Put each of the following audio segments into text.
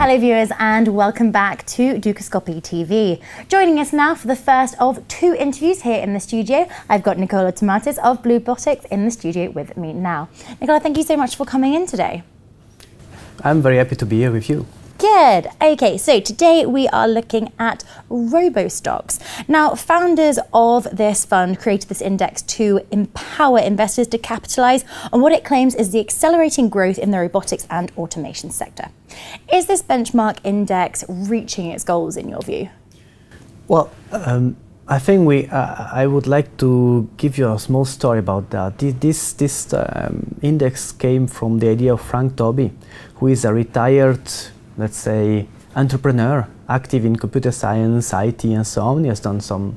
Hello viewers and welcome back to Dukascopy TV. Joining us now for the first of two interviews here in the studio, I've got Nicola Tomatis of Bluebotics in the studio with me now. Nicola, thank you so much for coming in today. I'm very happy to be here with you. Good. Okay, so today we are looking at Robo-stox. Now, founders of this fund created this index to empower investors to capitalize on what it claims is the accelerating growth in the robotics and automation sector. Is this benchmark index reaching its goals in your view? Well, I think I would like to give you a small story about that. This index came from the idea of Frank Toby, who is a retired, let's say, entrepreneur, active in computer science, IT, and so on. He has done some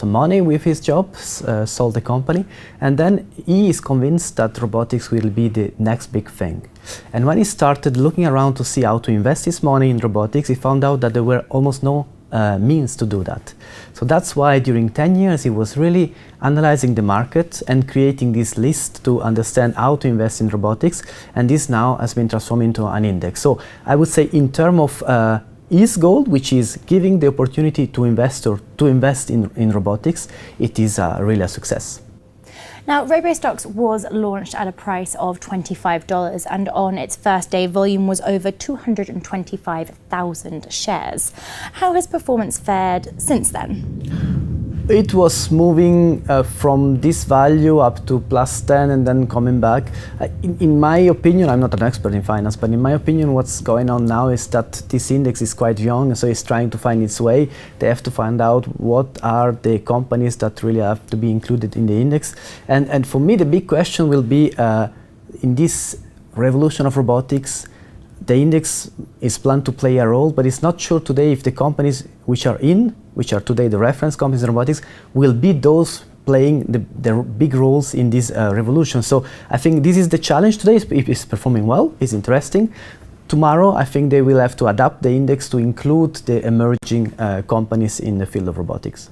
money with his job, sold the company, and then he is convinced that robotics will be the next big thing. And when he started looking around to see how to invest his money in robotics, he found out that there were almost no means to do that. So that's why during 10 years he was really analyzing the market and creating this list to understand how to invest in robotics, and this now has been transformed into an index. So I would say in terms of his goal, which is giving the opportunity to investor to invest in robotics, it is really a success. Now, Robo-stox was launched at a price of $25, and on its first day, volume was over 225,000 shares. How has performance fared since then? It was moving from this value up to +10 and then coming back. In my opinion, I'm not an expert in finance, but in my opinion, what's going on now is that this index is quite young, so it's trying to find its way. They have to find out what are the companies that really have to be included in the index. And for me, the big question will be, in this revolution of robotics, the index is planned to play a role, but it's not sure today if the companies which are today the reference companies in robotics, will be those playing the big roles in this revolution. So I think this is the challenge today. If it's performing well, it's interesting. Tomorrow, I think they will have to adapt the index to include the emerging companies in the field of robotics.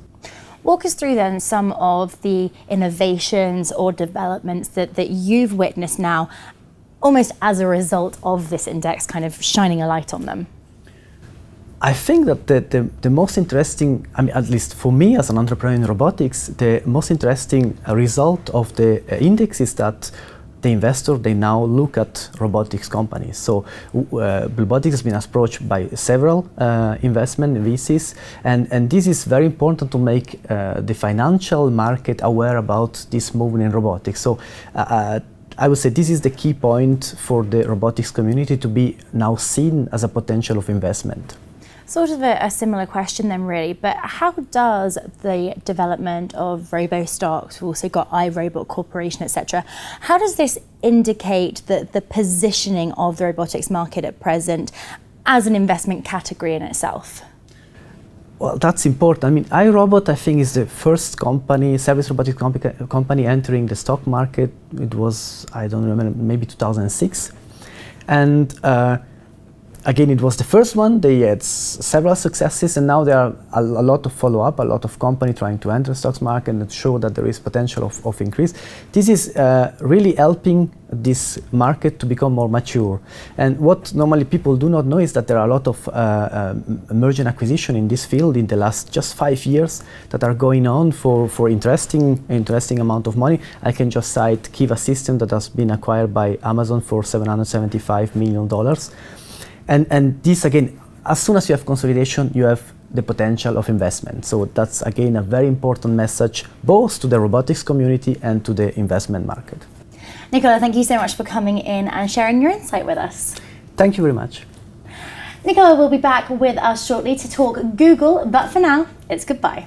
Walk us through then some of the innovations or developments that you've witnessed now, almost as a result of this index kind of shining a light on them. I think that the most interesting, I mean, at least for me as an entrepreneur in robotics, the most interesting result of the index is that the investor, they now look at robotics companies. So Bluebotics has been approached by several investment VCs, and this is very important to make the financial market aware about this movement in robotics. So I would say this is the key point for the robotics community to be now seen as a potential of investment. Sort of a similar question then really, but how does the development of Robo-stox, we've also got iRobot Corporation, etc., how does this indicate the positioning of the robotics market at present as an investment category in itself? Well, that's important. I mean, iRobot, I think, is the first company, service robotics company entering the stock market. It was, I don't remember, maybe 2006. And again, it was the first one. They had several successes, and now there are a lot of follow-up, a lot of companies trying to enter the stocks market and show that there is potential of increase. This is really helping this market to become more mature. And what normally people do not know is that there are a lot of merger and acquisition in this field in the last just 5 years that are going on for interesting amount of money. I can just cite Kiva System that has been acquired by Amazon for $775 million. And this, again, as soon as you have consolidation, you have the potential of investment. So that's, again, a very important message, both to the robotics community and to the investment market. Nicola, thank you so much for coming in and sharing your insight with us. Thank you very much. Nicola will be back with us shortly to talk Google, but for now, it's goodbye.